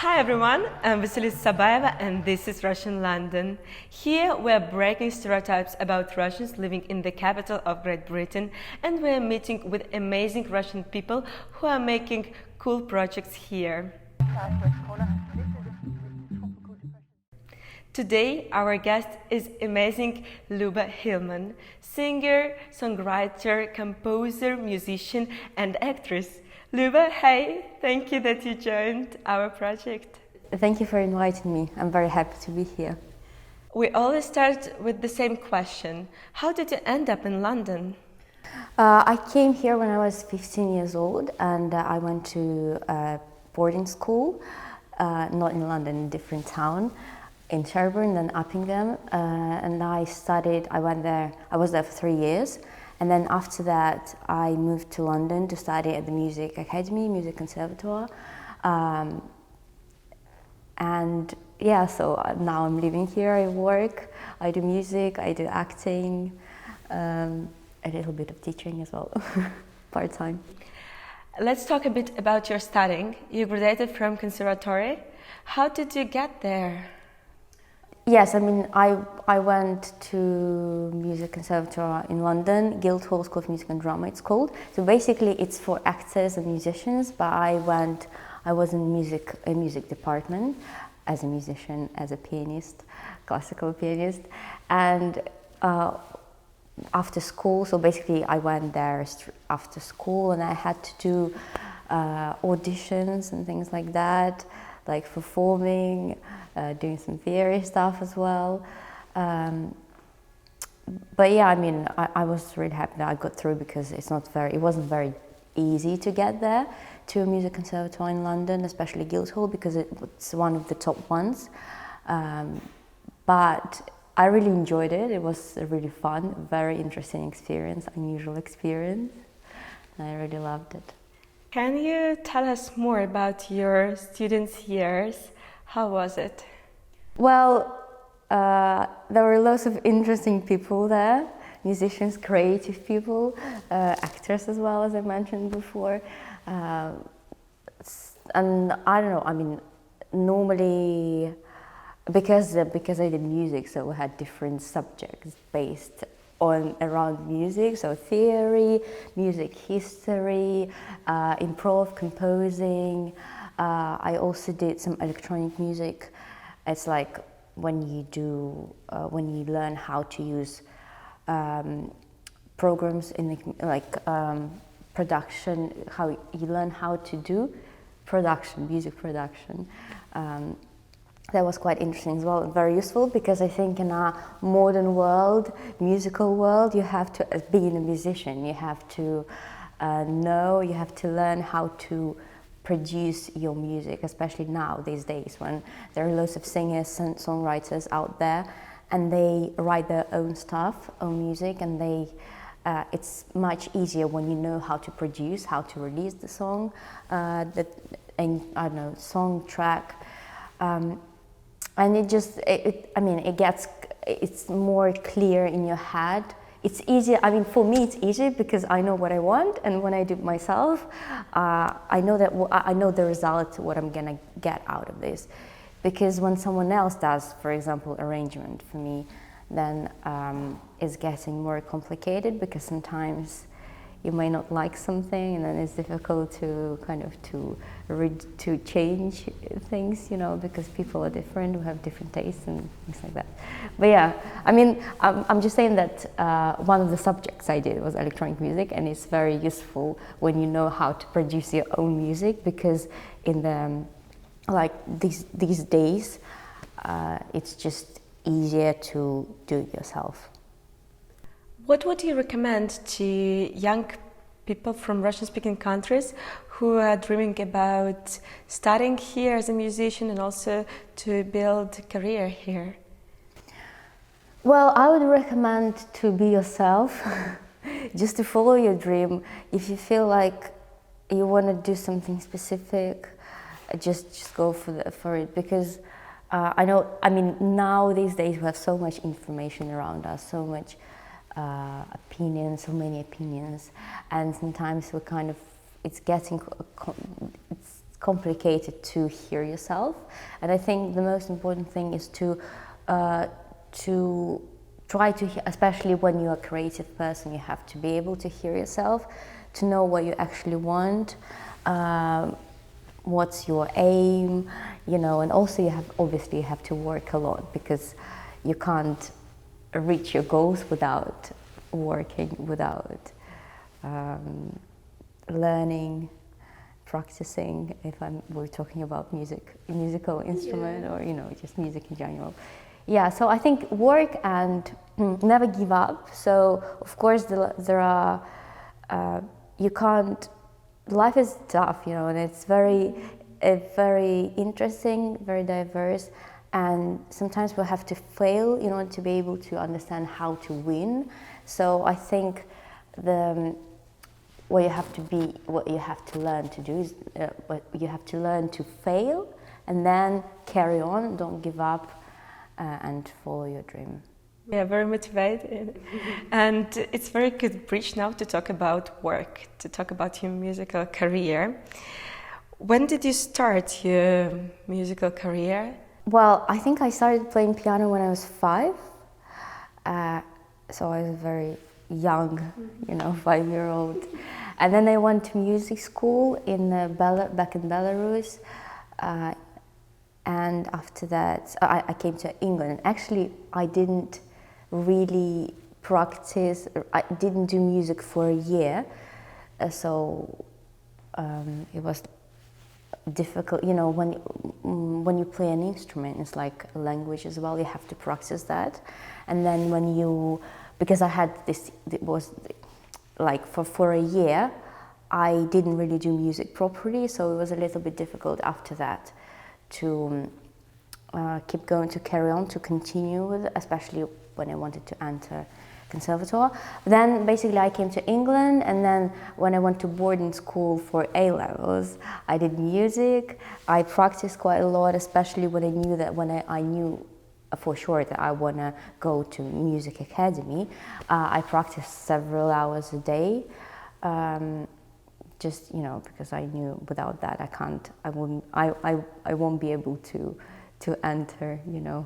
Hi everyone, I'm Vasily Sabayeva and this is Russian London. Here we're breaking stereotypes about Russians living in the capital of Great Britain, and we're meeting with amazing Russian people who are making cool projects here. Today our guest is amazing Luba Hillman, singer, songwriter, composer, musician and actress. Luba, hey, thank you that you joined our project. Thank you for inviting me. I'm very happy to be here. We always start with the same question. How did you end up in London? I came here when I was 15 years old and I went to boarding school, not in London, in a different town, in Sherborne, then Uppingham, and I was there for 3 years. And then after that, I moved to London to study at the Music Academy, Music Conservatoire. And yeah, so now I'm living here, I work, I do music, I do acting, a little bit of teaching as well, part-time. Let's talk a bit about your studying. You graduated from Conservatory. How did you get there? Yes, I mean, I went to Music Conservatoire in London, Guildhall School of Music and Drama it's called. So basically it's for actors and musicians, but I was in a music department as a musician, as a pianist, classical pianist. And after school, so basically I went there after school and I had to do auditions and things like that, like performing, doing some theory stuff as well. But yeah, I mean, I was really happy that I got through because it wasn't very easy to get there to a music conservatoire in London, especially Guildhall, because it's one of the top ones. But I really enjoyed it. It was a really fun, very interesting experience, unusual experience. And I really loved it. Can you tell us more about your students' years? How was it? Well, there were lots of interesting people there, musicians, creative people, actors as well, as I mentioned before. And I don't know, I mean, normally, because I did music, so we had different subjects based around music, so theory, music history, improv, composing. I also did some electronic music. It's like when you learn how to use programs in production, how you learn how to do production, music production. That was quite interesting as well, very useful, because I think in our modern world, musical world, you have to, as being a musician, you have to you have to learn how to produce your music, especially now, these days, when there are lots of singers and songwriters out there, and they write their own stuff, own music, and it's much easier when you know how to produce, how to release the song, and I don't know, song track. And it's more clear in your head. It's easier, I mean, for me it's easier because I know what I want, and when I do it myself, I know the result, what I'm gonna get out of this. Because when someone else does, for example, arrangement for me, then it's getting more complicated, because sometimes you may not like something, and then it's difficult to to change things, you know, because people are different, we have different tastes and things like that. But yeah, I mean, I'm just saying that one of the subjects I did was electronic music, and it's very useful when you know how to produce your own music, because in these days, it's just easier to do it yourself. What would you recommend to young people from Russian-speaking countries who are dreaming about studying here as a musician and also to build a career here? Well, I would recommend to be yourself, just to follow your dream. If you feel like you want to do something specific, just go for it, because I mean, now these days we have so much information around us, so much so many opinions, and sometimes it's complicated to hear yourself. And I think the most important thing is to try to, especially when you're a creative person, you have to be able to hear yourself, to know what you actually want, what's your aim, you know, and also you have to work a lot, because you can't reach your goals without working, without learning, practicing, if we're talking about musical instrument, or, you know, just music in general. Yeah, so I think work and never give up. So of course there are, you can't, life is tough, you know, and it's very interesting, very diverse, and sometimes we'll have to fail in order to be able to understand how to win. So I think what you have to learn to do is you have to learn to fail and then carry on, don't give up, and follow your dream. Yeah, very motivated. And it's very good bridge now to talk about work, to talk about your musical career. When did you start your musical career? Well, I think I started playing piano when I was 5. So I was very young, you know, 5-year-old. And then I went to music school back in Belarus. And after that, I came to England. Actually, I didn't really practice, I didn't do music for a year. So it was difficult, you know, when you play an instrument, it's like a language as well, you have to practice that. And then because I had this, it was like for a year, I didn't really do music properly, so it was a little bit difficult after that to keep going, to carry on, to continue with it, especially when I wanted to enter conservatoire. Then basically I came to England, and then when I went to boarding school for A-levels, I did music. I practiced quite a lot, especially when I knew for sure that I want to go to music academy. I practiced several hours a day, just, you know, because I knew without that I won't be able to enter, you know.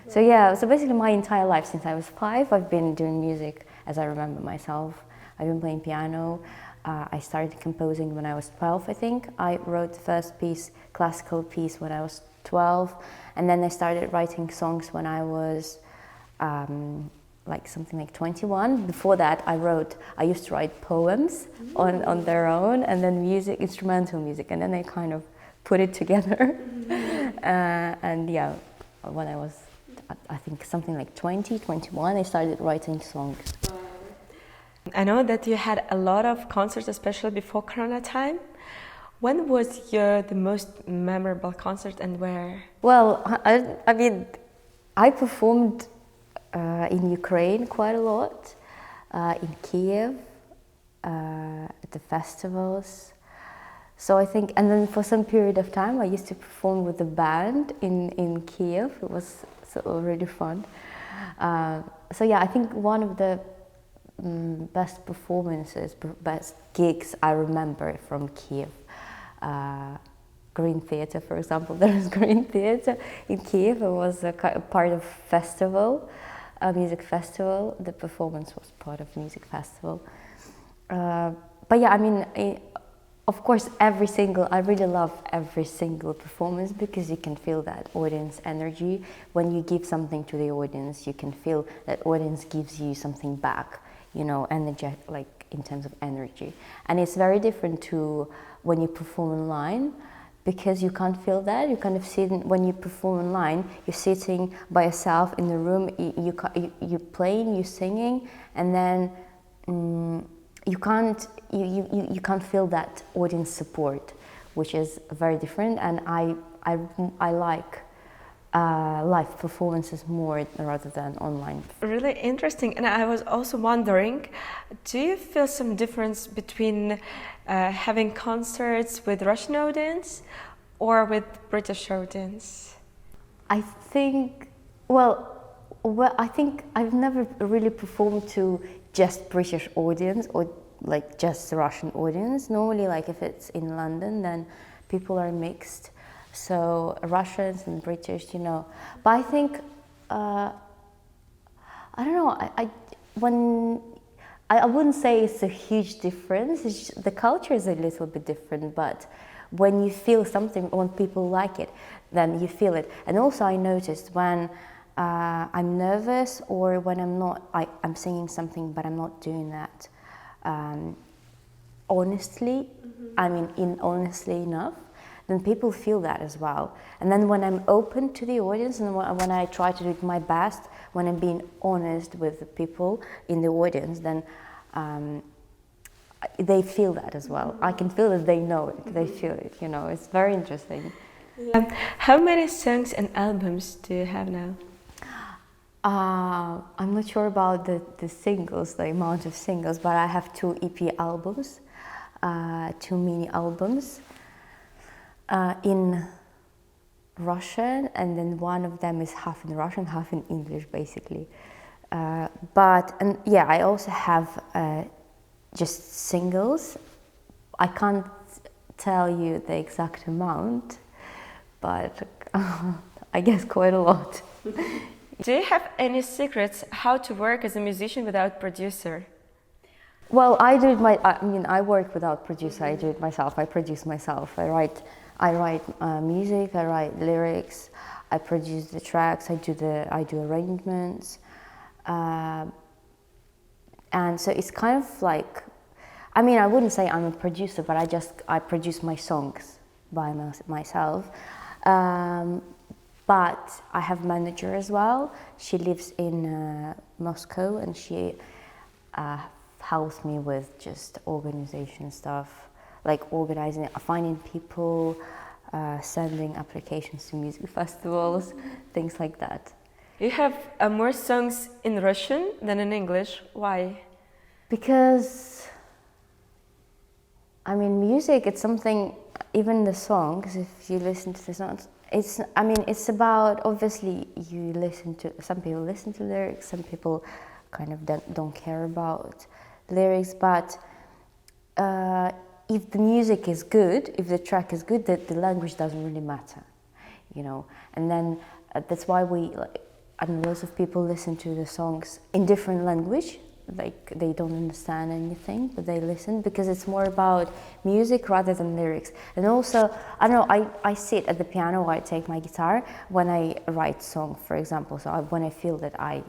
So yeah, so basically my entire life since I was 5, I've been doing music as I remember myself. I've been playing piano. I started composing when I was 12, I think. I wrote the first classical piece when I was 12, and then I started writing songs when I was something like 21. Before that, I used to write poems on their own, and then instrumental music, and then I kind of put it together. And yeah, when I was, I think something like 20, 21, I started writing songs. I know that you had a lot of concerts, especially before Corona time. When was the most memorable concert, and where? Well, I mean, I performed in Ukraine quite a lot, in Kiev, at the festivals. So I think, and then for some period of time, I used to perform with the band in Kiev. It was really fun. So yeah, I think one of the best performances, best gigs I remember from Kiev. Green Theatre, for example. There was Green Theatre in Kiev. It was a part of festival, a music festival. The performance was part of music festival. But yeah, I mean, of course, I really love every single performance, because you can feel that audience energy. When you give something to the audience, you can feel that audience gives you something back, you know, like in terms of energy. And it's very different to when you perform online, because you can't feel that. You kind of sit when you perform online, you're sitting by yourself in the room, you're playing, you're singing, and then you can't feel that audience support, which is very different. And I like live performances more rather than online. Really interesting. And I was also wondering, do you feel some difference between having concerts with Russian audience or with British audience? I think, well, I think I've never really performed to just British audience or like just Russian audience. Normally, like if it's in London, then people are mixed, so Russians and British, you know. But I think I don't know. I wouldn't say it's a huge difference. It's just, the culture is a little bit different, but when you feel something, when people like it, then you feel it. And also, I noticed when I'm nervous or when I'm singing something, but I'm not doing that honestly. I mean, honestly enough, then people feel that as well. And then when I'm open to the audience and when I try to do my best, when I'm being honest with the people in the audience, then they feel that as well. I can feel that they know it, they feel it, you know, it's very interesting. How many songs and albums do you have now? I'm not sure about the singles, the amount of singles, but I have 2 EP albums, 2 mini albums in Russian, and then one of them is half in Russian, half in English, basically. And yeah, I also have just singles. I can't tell you the exact amount, but I guess quite a lot. Do you have any secrets how to work as a musician without producer? Well, I work without producer. I do it myself. I produce myself. I write music. I write lyrics. I produce the tracks. I do arrangements, and so it's kind of like, I mean, I wouldn't say I'm a producer, but I produce my songs by myself. But I have a manager as well. She lives in Moscow, and she helps me with just organization stuff, like organizing, finding people, sending applications to music festivals, things like that. You have more songs in Russian than in English. Why? Because, I mean, music, it's something, even the songs, if you listen to the songs, it's about, obviously, some people listen to lyrics, some people kind of don't care about lyrics, but if the music is good, if the track is good, the language doesn't really matter, you know. And then that's why lots of people listen to the songs in different language, like they don't understand anything, but they listen because it's more about music rather than lyrics. And also, I don't know, I sit at the piano or I take my guitar when I write song, for example. So when I feel that I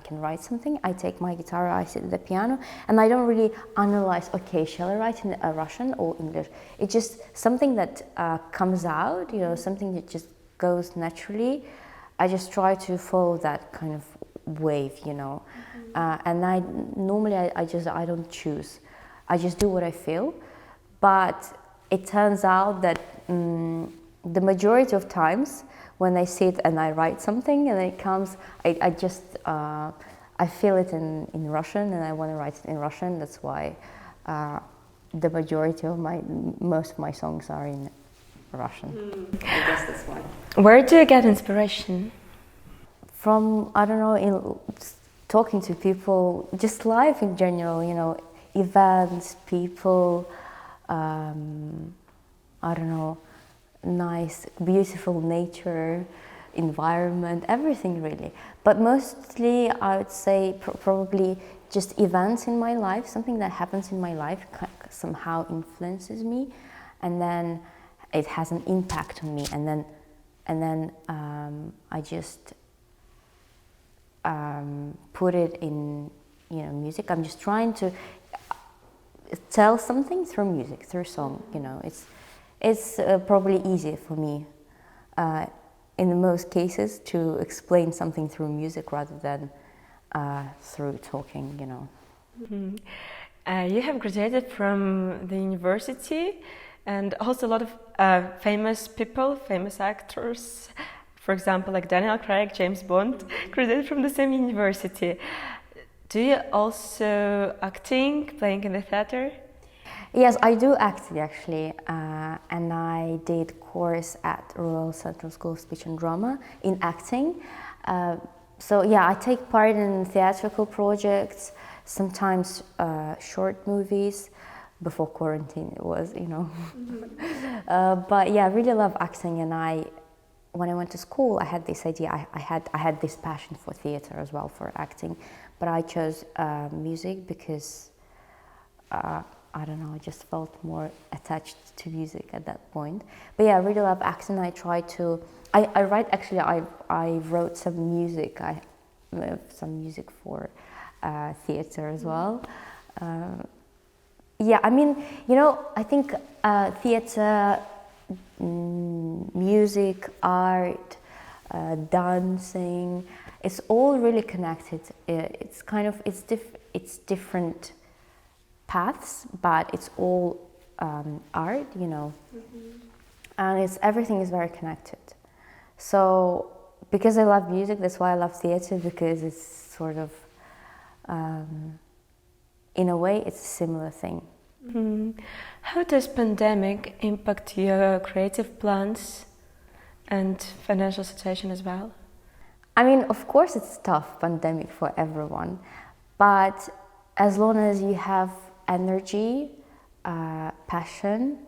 can write something, I take my guitar, I sit at the piano, and I don't really analyze, okay, shall I write in Russian or English? It's just something that comes out, you know, something that just goes naturally. I just try to follow that kind of wave, you know. And I don't choose. I just do what I feel. But it turns out that the majority of times when I sit and I write something and it comes, I feel it in Russian and I want to write it in Russian. That's why the majority of most of my songs are in Russian. I guess that's why. Where do you get inspiration? From, I don't know, in talking to people, just life in general, you know, events, people, I don't know, nice, beautiful nature, environment, everything really. But mostly I would say probably just events in my life, something that happens in my life somehow influences me, and then it has an impact on me, and then I just put it in, you know, music. I'm just trying to tell something through music, through song. You know, it's probably easier for me in the most cases to explain something through music rather than through talking. You know. Mm-hmm. You have graduated from the university, and also a lot of famous people, famous actors. For example, like Daniel Craig, James Bond, graduated from the same university. Do you also acting, playing in the theater? Yes, I do acting actually, and I did course at Royal Central School of Speech and Drama in acting. So yeah, I take part in theatrical projects, sometimes short movies, before quarantine it was, you know. But yeah, I really love acting, and when I went to school, I had this idea. I had this passion for theater as well, for acting, but I chose music because I don't know, I just felt more attached to music at that point. But yeah, I really love acting. I try to. I write, actually. I wrote some music. I some music for theater as well. Yeah, I mean, you know, I think theater, music, art, dancing, it's all really connected. It's kind of, it's different paths, but it's all art, you know, and everything is very connected. So, because I love music, that's why I love theater, because it's sort of, in a way, it's a similar thing. How does pandemic impact your creative plans and financial situation as well? I mean, of course it's tough, pandemic, for everyone, but as long as you have energy, passion,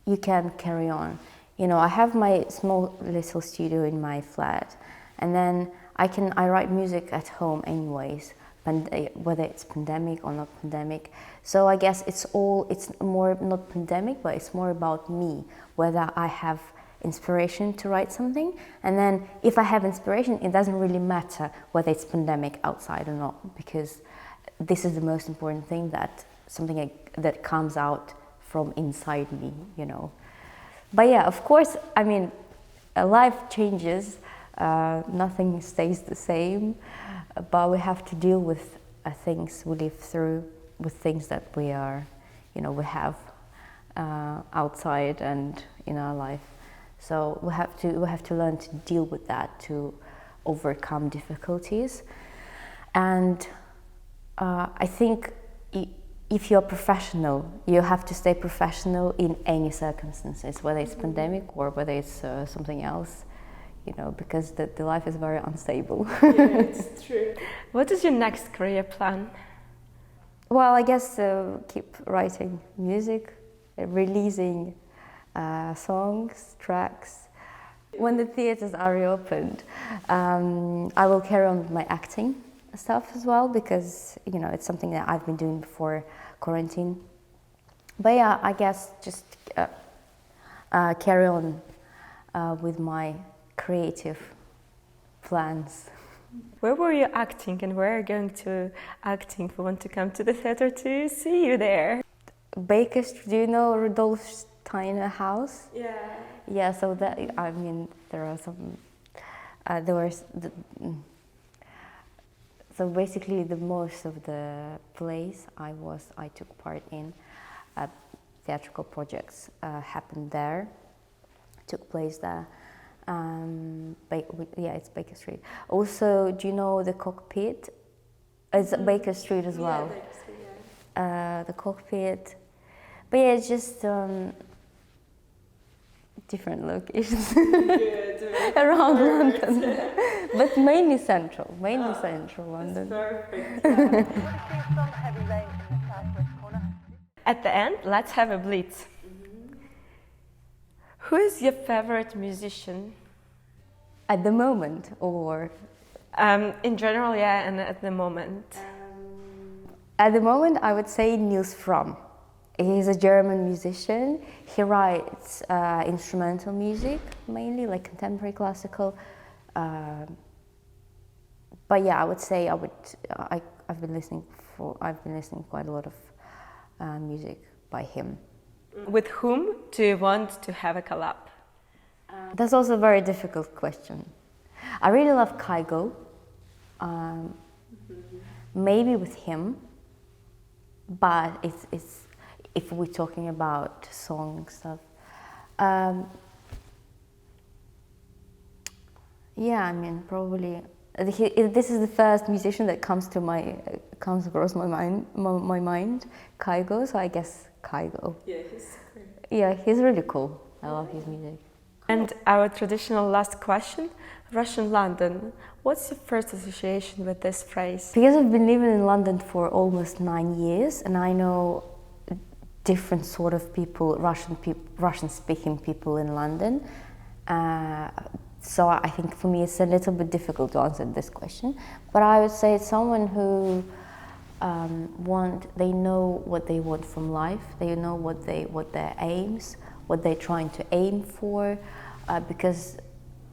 you can carry on. You know, I have my small little studio in my flat, and then I write music at home anyways, whether it's pandemic or not pandemic. So I guess it's more not pandemic, but it's more about me, whether I have inspiration to write something. And then if I have inspiration, it doesn't really matter whether it's pandemic outside or not, because this is the most important thing, that something that comes out from inside me, you know. But yeah, of course, I mean, life changes, nothing stays the same, but we have to deal with things we live through, with things that we are, you know, we have outside and in our life. So we have to learn to deal with that, to overcome difficulties. And I think if you're professional, you have to stay professional in any circumstances, whether it's pandemic or whether it's something else, you know, because the life is very unstable. Yeah, it's true. What is your next career plan? Well, I guess keep writing music, releasing songs, tracks. When the theatres are reopened, I will carry on with my acting stuff as well, because, you know, it's something that I've been doing before quarantine. But yeah, I guess just carry on with my creative plans. Where were you acting, and where are you going to acting? We want to come to the theatre to see you there. Baker Street, do you know Rudolf Steiner House? Yeah. Yeah, so that, I mean, there are some, so basically the most of the plays I took part in, theatrical projects happened there, took place there. Yeah, it's Baker Street. Also, do you know the Cockpit? It's Baker Street as well. Yeah, Baker Street, yeah. The Cockpit. But yeah, it's just different locations around London, but mainly central London. Perfect. At the end, let's have a blitz. Who is your favorite musician? At the moment, or? In general, yeah, and at the moment. At the moment, I would say Nils Fromm. He's a German musician. He writes instrumental music, mainly like contemporary classical. But yeah, I would say I've been listening quite a lot of music by him. With whom do you want to have a collab? That's also a very difficult question. I really love Kygo. Maybe with him, but it's if we're talking about song stuff. Yeah, I mean, probably this is the first musician that comes across my mind, Kygo. So I guess Kygo. Yeah, he's great. Yeah, he's really cool. I love his music. And our traditional last question, Russian London. What's your first association with this phrase? Because I've been living in London for almost 9 years, and I know different sort of people, Russian-speaking people in London. So I think for me it's a little bit difficult to answer this question. But I would say it's someone who they know what they want from life. They know what their aims, what they're trying to aim for, because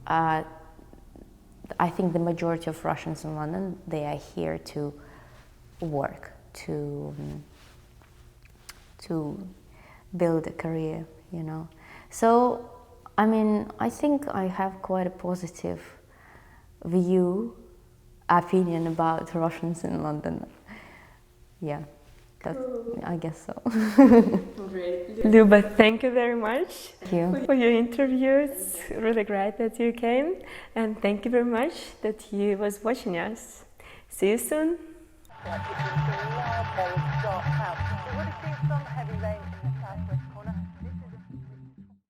I think the majority of Russians in London, they are here to work, to build a career, you know. So, I mean, I think I have quite a positive opinion about Russians in London. Yeah, I guess so. Great. Luba, thank you very much Thank for your interview. It's really great that you came, and thank you very much that you was watching us. See you soon. It's a large, dark house. We would have seen some heavy rain in the southwest.